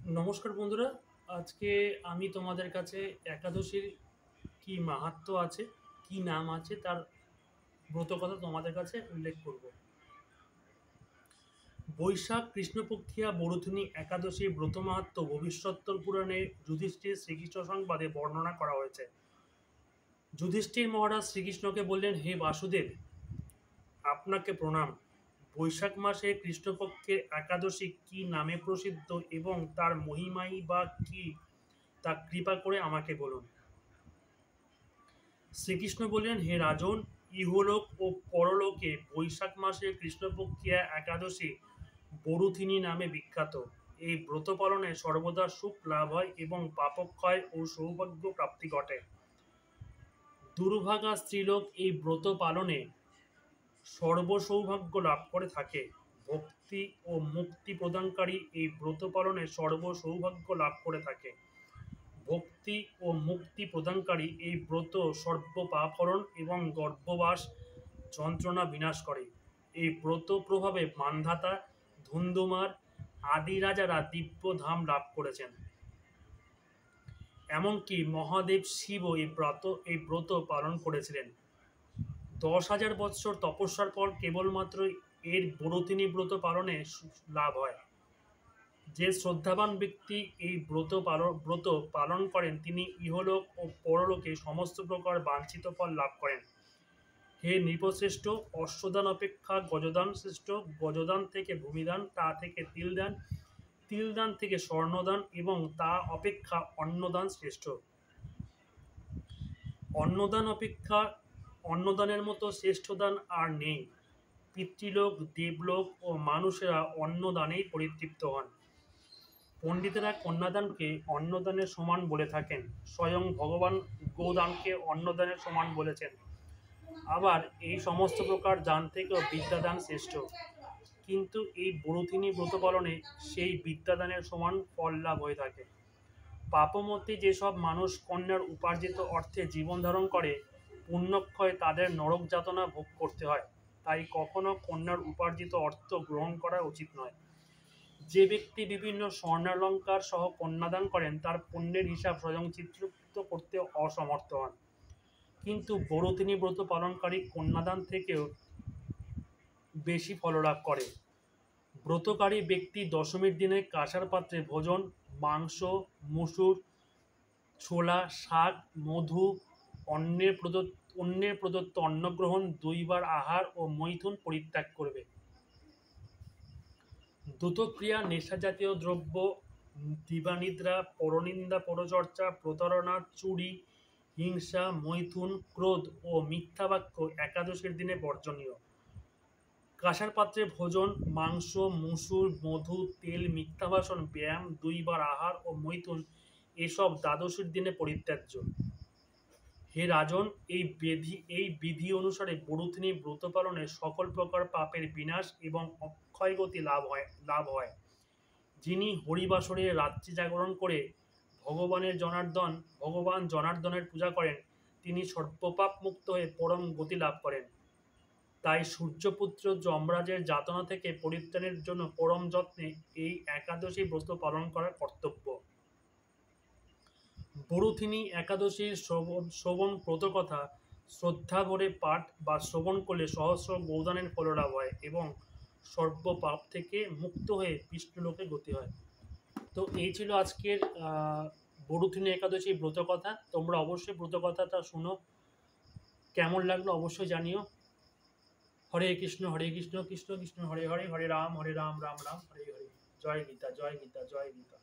নমস্কার বন্ধুরা। আজকে আমি তোমাদের কাছে একাদশীর কি মাহাত্ম্য আছে, কি নাম আছে তার ব্রত কথা তোমাদের কাছে উল্লেখ করব। বৈশাখ কৃষ্ণপক্ষিয়া বরুথিনী একাদশীর ব্রত মাহাত্ম্য ভবিষ্যত্তর পুরাণে যুধিষ্ঠির শ্রীকৃষ্ণ সংবাদে বর্ণনা করা হয়েছে। যুধিষ্ঠির মহারাজ শ্রীকৃষ্ণকে বললেন, হে বাসুদেব, আপনাকে প্রণাম। বৈশাখ মাসে কৃষ্ণপক্ষের একাদশী কি নামে প্রসিদ্ধ এবং তার মহিমাই বা কি তা কৃপা করে আমাকে বলুন। শ্রীকৃষ্ণ বললেন, হে রাজন, ইহলোক ও পরলোকে বৈশাখ মাসে কৃষ্ণপক্ষিয়া একাদশী বরুথিনী নামে বিখ্যাত। এই ব্রত পালনে সর্বদা সুখ লাভ হয় এবং পাপক্ষয় ও সৌভাগ্য প্রাপ্তি ঘটে। দুর্ভাগা স্ত্রীলোক এই ব্রত পালনে সর্বসৌভাগ্য লাভ করে থাকে। ভক্তি ও মুক্তি প্রদানকারী এই ব্রত পালনে সর্বসৌভাগ্য লাভ করে থাকে। ভক্তি ও মুক্তি প্রদানকারী এই ব্রত সর্বপাপহরণ এবং গর্ভবাস যন্ত্রণা বিনাশ করে। এই ব্রত প্রভাবে মান্ধাতা, ধুন্ধুমার আদি রাজারা দিব্য ধাম লাভ করেছেন। এমনকি মহাদেব শিবও এই ব্রত পালন করেছিলেন। 10,000 বৎসর তপস্যার পর কেবলমাত্র এর বরুথিনী ব্রত পালনে লাভ হয়। যে শ্রদ্ধাবান ব্যক্তি এই ব্রত পালন করেন তিনি ইহলোক ও পরলোকে সমস্ত প্রকার বাঞ্ছিত ফল লাভ করেন। হে নৃপশ্রেষ্ঠ, অশ্বদান অপেক্ষা গজদান শ্রেষ্ঠ। গজদান থেকে ভূমিদান, তা থেকে তিলদান, তিলদান থেকে স্বর্ণদান এবং তা অপেক্ষা অন্নদান শ্রেষ্ঠ। অন্নদানের মতো শ্রেষ্ঠ দান আর নেই। পিতৃলোক, দেবলোক ও মানুষেরা অন্নদানেই পরিতৃপ্ত হন। পণ্ডিতেরা কন্যাদানকে অন্নদানের সমান বলে থাকেন। স্বয়ং ভগবান গোদানকে অন্নদানের সমান বলেছেন। আবার এই সমস্ত প্রকার দান থেকেও বিদ্যাদান শ্রেষ্ঠ। কিন্তু এই বরুথিনী ব্রত পালনে সেই বিদ্যাদানের সমান ফল লাভ হয়ে থাকে। পাপমতী যেসব মানুষ কন্যার উপার্জিত অর্থে জীবন ধারণ করে, পুণ্যক্ষয় তাদের নরক যাতনা ভোগ করতে হয়। তাই কখনো কন্যার উপার্জিত অর্থ গ্রহণ করা উচিত নয়। যে ব্যক্তি বিভিন্ন স্বর্ণালঙ্কার সহ কন্যাদান করেন তার পুণ্যের হিসাব স্বয়ং চিত্রগুপ্ত করতে অসমর্থ হন। কিন্তু বরুথিনী ব্রত পালনকারী কন্যাদান থেকেও বেশি ফললাভ করে। ব্রতকারী ব্যক্তি দশমীর দিনে কাঁসার পাত্রে ভোজন, মাংস, মুসুর, ছোলা, শাক, মধু, অন্যের প্রদত্ত অন্নগ্রহণ, দুইবার আহার ও মৈথুন পরিত্যাগ করবে। দ্রুতক্রিয়া, নেশাজাতীয় দ্রব্য, দিবানিদ্রা, পরনিন্দা, পরচর্চা, প্রতারণা, চুরি, হিংসা, মৈথুন, ক্রোধ ও মিথ্যা বাক্য একাদশীর দিনে বর্জনীয়। কাঁসার পাত্রে ভোজন, মাংস, মুসুর, মধু, তেল, মিথ্যা ভাষণ, ব্যায়াম, দুইবার আহার ও মৈথুন এসব দ্বাদশীর দিনে পরিত্যাজ্য। হে রাজন, এই বিধি অনুসারে বরুথিনী ব্রত পালনে সকল প্রকার পাপের বিনাশ এবং অক্ষয়গতি লাভ হয়। যিনি হরিবাসরে রাত্রি জাগরণ করে ভগবান জনার্দনের পূজা করেন, তিনি সর্বপাপ মুক্ত হয়ে পরম গতি লাভ করেন। তাই সূর্যপুত্র যমরাজের যাতনা থেকে পরিত্রাণের জন্য পরম যত্নে এই একাদশী ব্রত পালন করা কর্তব্য। বরুথিনী একাদশীর শ্রবণ ব্রতকথা শ্রদ্ধাভরে পাঠ বা শ্রবণ করলে সহস্র গোদানের ফললাভ হয় এবং সর্বপাপ থেকে মুক্ত হয়ে বিষ্ণুলোকে গতি হয়। তো এই ছিল আজকের বরুথিনী একাদশী ব্রতকথা। তোমরা অবশ্যই ব্রতকথাটা শুনো, কেমন লাগলো অবশ্যই জানিও। হরে কৃষ্ণ কৃষ্ণ কৃষ্ণ হরে হরে, হরে রাম রাম রাম হরে হরে। জয় গীতা, জয় গীতা, জয় গীতা।